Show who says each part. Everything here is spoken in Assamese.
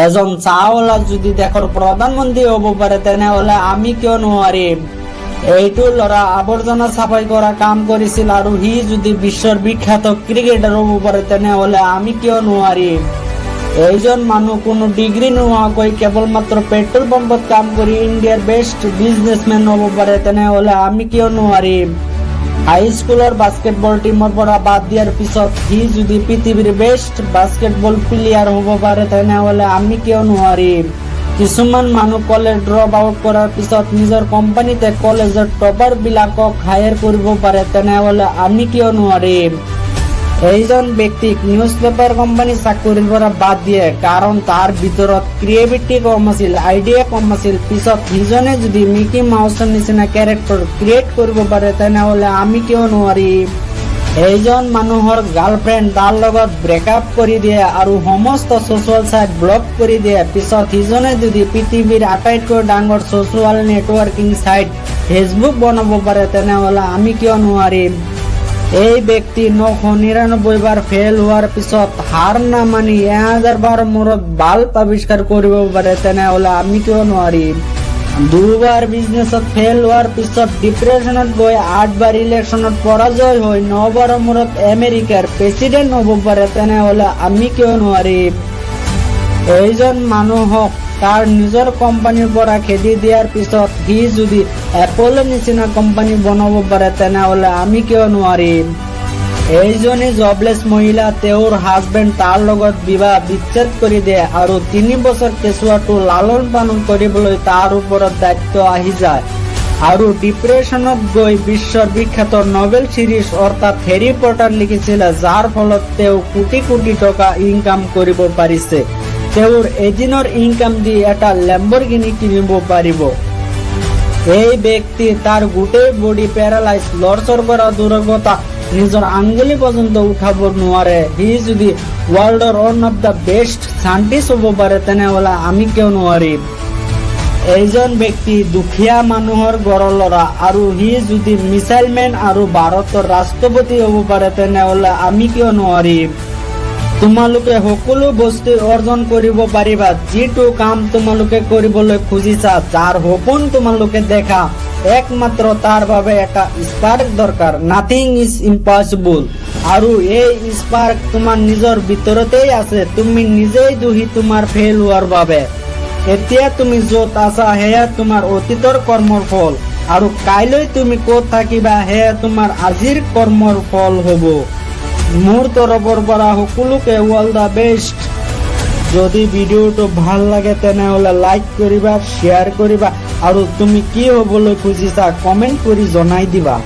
Speaker 1: এজন চাওয়ালা যদি দেশৰ প্ৰধানমন্ত্ৰী হ'ব পাৰে তেনেহলে আমি কিয় নোৱাৰিম। এইটো ল'ৰা আৱৰ্জনা চাফাই কৰা কাম কৰিছিল আৰু সি যদি বিশ্বৰ বিখ্যাত ক্ৰিকেটাৰ হ'ব পাৰে তেনেহলে আমি কিয় নোৱাৰিম। এইজন মানুহ কোনো ডিগ্ৰী নোহোৱাকৈ কেৱল মাত্ৰ পেট্ৰল পাম্পত কাম কৰি ইণ্ডিয়াৰ বেষ্ট বিজনেছমেন হ'ব পাৰে তেনেহলে আমি কিয় নোৱাৰিম। হাই স্কুলৰ বাস্কেটবল টিমৰ পৰা বাদ দিয়াৰ পিছত সি যদি পৃথিৱীৰ বেষ্ট বাস্কেটবল প্লেয়াৰ হ'ব পাৰে তেনেহলে আমি কিয় নোৱাৰিম। কিছুমান মানুহ কলেজ ড্ৰপ আউট কৰাৰ পিছত নিজৰ কোম্পানীতে কলেজৰ টপাৰ বিলাকক হায়াৰ কৰিব পাৰে তেনেহলে আমি কিয় নোৱাৰিম। এইজন ব্যক্তিক নিউজ পেপাৰ কোম্পানী চাকৰিৰ পৰা বাদ দিয়ে কাৰণ তাৰ ভিতৰত ক্ৰিয়েটিভিটি কম আছিল, আইডিয়া কম আছিল। পিছত সিজনে যদি মিকি মাউছৰ নিচিনা কেৰেক্টাৰ ক্ৰিয়েট কৰিব পাৰে তেনেহলে আমি কিয় নোৱাৰিম। এইজন মানুহৰ গাৰ্লফ্ৰেণ্ড তাৰ লগত ব্ৰেকআপ কৰি দিয়ে আৰু সমস্ত ছ'চিয়েল সাইট ব্লক কৰি দিয়ে। পিছত সিজনে যদি পৃথিৱীৰ আটাইতকৈ ডাঙৰ ছ'চিয়েল নেটৱৰ্কিং সাইট ফেচবুক বনাব পাৰে তেনেহলে আমি কিয় নোৱাৰিম। এই ব্যক্তি 999 বাৰ ফেল হোৱাৰ পিছত হাৰ নামানি 1000 বাৰ মূৰত বাল্ব আৱিষ্কাৰ কৰিব পাৰে তেনেহলে আমি কিয় নোৱাৰিম। 2 বাৰ বিজনেছত ফেল হোৱাৰ পিছত ডিপ্ৰেছনত গৈ 8 বাৰ ইলেকশ্যনত পৰাজয় হৈ 9 বাৰৰ মূৰত আমেৰিকাৰ প্ৰেচিডেণ্ট হ'ব পাৰে তেনেহলে আমি কিয় নোৱাৰিম। এইজন মানুহক তাৰ নিজৰ কোম্পানীৰ পৰা খেদি দিয়াৰ পিছত সি যদি এপলৰ নিচিনা কোম্পানী বনাব পাৰে তেনেহলে আমি কিয় নোৱাৰিম। এইজনী জবলেছ মহিলা, তেওঁৰ হাজবেণ্ড তাৰ লগত বিবাহ বিচ্ছেদ কৰি দিয়ে আৰু 3 বছৰ কেঁচুৱাটো লালন পালন কৰিবলৈ তাৰ ওপৰত দায়িত্ব আহি যায় আৰু ডিপ্ৰেছনত গৈ বিশ্বৰ বিখ্যাত নবেল চিৰিজ অৰ্থাৎ হেৰি পটাৰ লিখিছিল, যাৰ ফলত তেওঁ কোটি কোটি টকা ইনকাম কৰিব পাৰিছে। তেওঁৰ এদিনৰ ইনকাম দি এটা লেম্বৰগিনি কিনিব পাৰিব। এই ব্যক্তি তাৰ গোটেই বডি পেৰালাইজ, লৰচৰ কৰা দূৰৰ কথা নিজৰ আঙ্গুলি পৰ্যন্ত উঠাব নোৱাৰে। সি যদি ৱৰ্ল্ডৰ ওৱান অফ দ্য বেষ্ট সাইণ্টিষ্ট হ'ব পাৰে তেনেহলে আমি কিয় নোৱাৰিম। এইজন ব্যক্তি দুখীয়া মানুহৰ ঘৰৰ ল'ৰা আৰু সি যদি মিছাইল মেন আৰু ভাৰতৰ ৰাষ্ট্ৰপতি হ'ব পাৰে তেনেহলে আমি কিয় নোৱাৰিম। তোমালোকে সকলো বস্তু অৰ্জন কৰিব পাৰিবা যিটো কাম তোমালোকে কৰিবলৈ খুজিছা, যাৰ সপোন তোমালোকে দেখা, একমাত্ৰ তাৰ বাবে এটা স্পাৰ্ক দৰকাৰ। নাথিং ইজ ইম্পচিবল আৰু এই স্পাৰ্ক তোমাৰ নিজৰ ভিতৰতেই আছে। তুমি নিজেই দোষী তোমাৰ ফেল হোৱাৰ বাবে। এতিয়া তুমি য'ত আছা সেয়া তোমাৰ অতীতৰ কৰ্মৰ ফল আৰু কাইলৈ তুমি ক'ত থাকিবা সেয়া তোমাৰ আজিৰ কৰ্মৰ ফল হ'ব। মোৰ তৰফৰ পৰা সকলোকে অল দ্য বেষ্ট। যদি ভিডিঅ'টো ভাল লাগে তেনেহলে লাইক কৰিবা, শ্বেয়াৰ কৰিবা আৰু তুমি কি হ'বলৈ খুজিছা কমেন্ট কৰি জনাই দিবা।